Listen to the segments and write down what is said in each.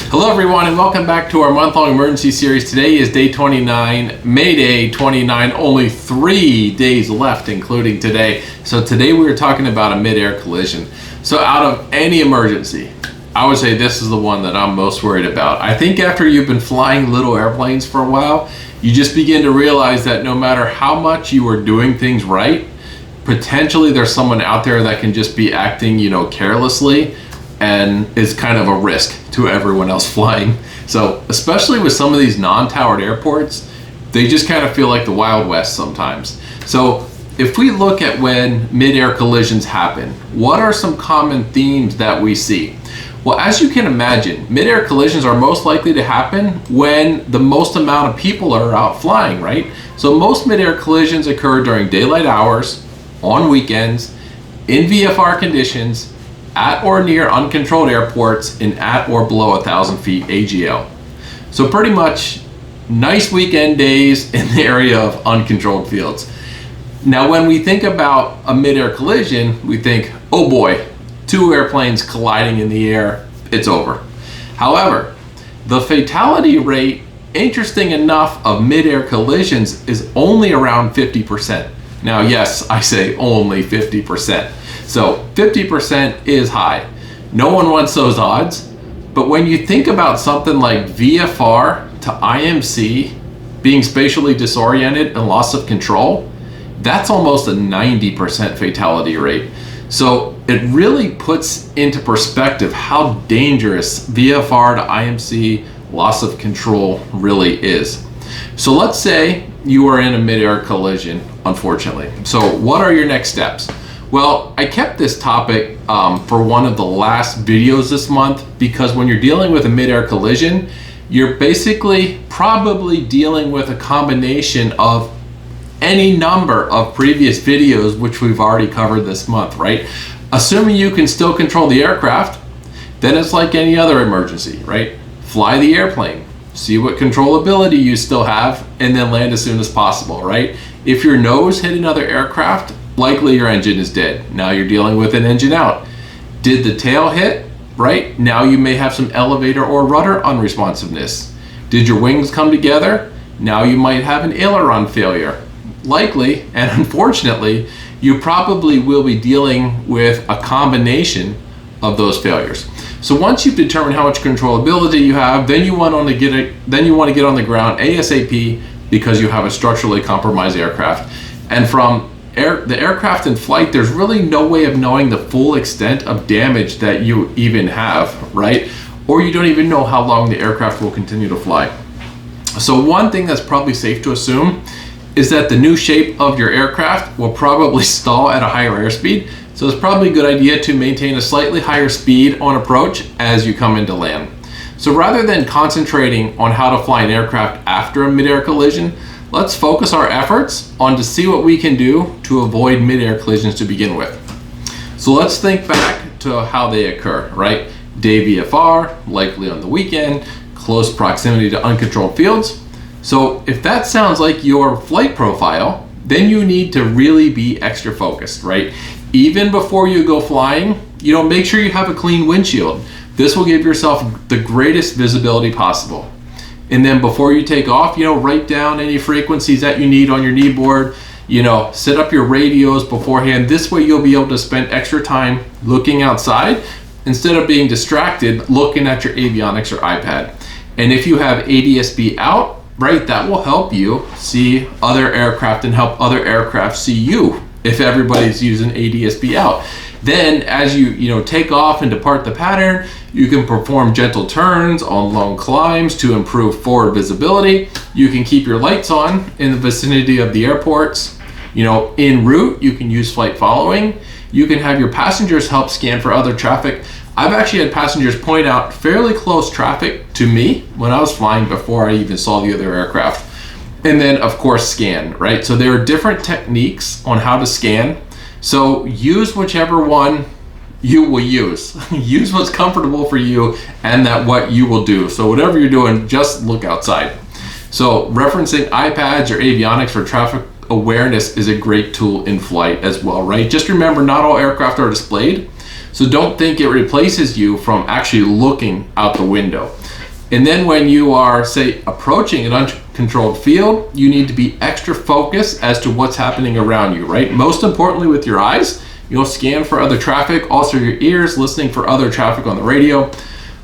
Hello everyone and welcome back to our month-long emergency series. Today is day 29, Mayday 29, only 3 days left including today. So today we were talking about a mid-air collision. So out of any emergency, I would say this is the one that I'm most worried about. I think after you've been flying little airplanes for a while, you just begin to realize that no matter how much you are doing things right, potentially there's someone out there that can just be acting, carelessly, and is kind of a risk to everyone else flying. So especially with some of these non-towered airports, they just kind of feel like the Wild West sometimes. So if we look at when mid-air collisions happen, what are some common themes that we see? Well, as you can imagine, mid-air collisions are most likely to happen when the most amount of people are out flying, right? So most mid-air collisions occur during daylight hours, on weekends, in VFR conditions, at or near uncontrolled airports, and at or below 1,000 feet AGL. So pretty much nice weekend days in the area of uncontrolled fields. Now when we think about a mid-air collision, we think, oh boy, 2 airplanes colliding in the air, it's over. However, the fatality rate, interesting enough, of mid-air collisions is only around 50%. Now yes, I say only 50%. So 50% is high. No one wants those odds, but when you think about something like VFR to IMC being spatially disoriented and loss of control, that's almost a 90% fatality rate. So it really puts into perspective how dangerous VFR to IMC loss of control really is. So let's say you are in a mid-air collision, unfortunately. So what are your next steps? Well, I kept this topic for one of the last videos this month because when you're dealing with a mid-air collision, you're basically probably dealing with a combination of any number of previous videos which we've already covered this month, right? Assuming you can still control the aircraft, then it's like any other emergency, right? Fly the airplane, see what controllability you still have, and then land as soon as possible, right? If your nose hit another aircraft, likely your engine is dead. Now you're dealing with an engine out. Did the tail hit? Right? Now you may have some elevator or rudder unresponsiveness. Did your wings come together? Now you might have an aileron failure. Likely, and unfortunately, you probably will be dealing with a combination of those failures. So once you've determined how much controllability you have, then you want to get on the ground ASAP because you have a structurally compromised aircraft. And from the aircraft in flight, there's really no way of knowing the full extent of damage that you even have, right? Or you don't even know how long the aircraft will continue to fly. So one thing that's probably safe to assume is that the new shape of your aircraft will probably stall at a higher airspeed. So it's probably a good idea to maintain a slightly higher speed on approach as you come into land. So rather than concentrating on how to fly an aircraft after a mid-air collision, let's focus our efforts on to see what we can do to avoid mid-air collisions to begin with. So let's think back to how they occur, right? Day VFR, likely on the weekend, close proximity to uncontrolled fields. So if that sounds like your flight profile, then you need to really be extra focused, right? Even before you go flying, make sure you have a clean windshield. This will give yourself the greatest visibility possible. And then before you take off, write down any frequencies that you need on your kneeboard, set up your radios beforehand. This way you'll be able to spend extra time looking outside instead of being distracted looking at your avionics or iPad. And if you have ADS-B out, right, that will help you see other aircraft and help other aircraft see you if everybody's using ADS-B out. Then as you take off and depart the pattern, you can perform gentle turns on long climbs to improve forward visibility. You can keep your lights on in the vicinity of the airports. En route, you can use flight following. You can have your passengers help scan for other traffic. I've actually had passengers point out fairly close traffic to me when I was flying before I even saw the other aircraft. And then of course scan, right? So there are different techniques on how to scan. So use whichever one you will use. Use what's comfortable for you and what you will do. So whatever you're doing, just look outside. So referencing iPads or avionics for traffic awareness is a great tool in flight as well, right? Just remember, not all aircraft are displayed. So don't think it replaces you from actually looking out the window. And then when you are, say, approaching an uncontrolled field, you need to be extra focused as to what's happening around you, right? Most importantly with your eyes, you'll scan for other traffic, also your ears, listening for other traffic on the radio.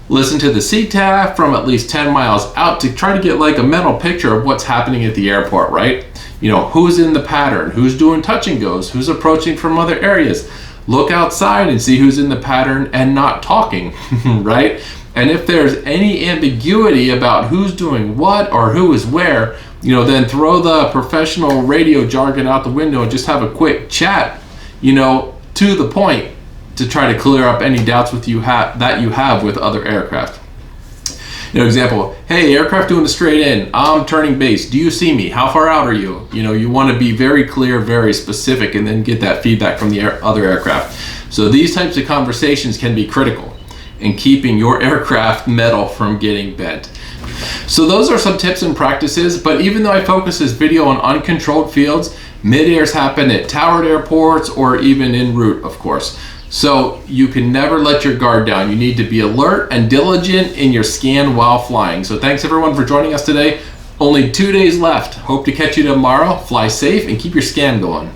Listen to the CTAF from at least 10 miles out to try to get like a mental picture of what's happening at the airport, right? You know, who's in the pattern, who's doing touch and goes, who's approaching from other areas. Look outside and see who's in the pattern and not talking, right? And if there's any ambiguity about who's doing what or who is where, you know, then throw the professional radio jargon out the window and just have a quick chat, you know, to the point to try to clear up any doubts that you have with other aircraft. You know, example, hey, aircraft doing a straight in, I'm turning base, do you see me? How far out are you? You know, you want to be very clear, very specific, and then get that feedback from the other aircraft. So these types of conversations can be critical in keeping your aircraft metal from getting bent. So those are some tips and practices, but even though I focus this video on uncontrolled fields, mid-airs happen at towered airports or even en route, of course. So you can never let your guard down. You need to be alert and diligent in your scan while flying. So thanks everyone for joining us today. Only 2 days left. Hope to catch you tomorrow. Fly safe and keep your scan going.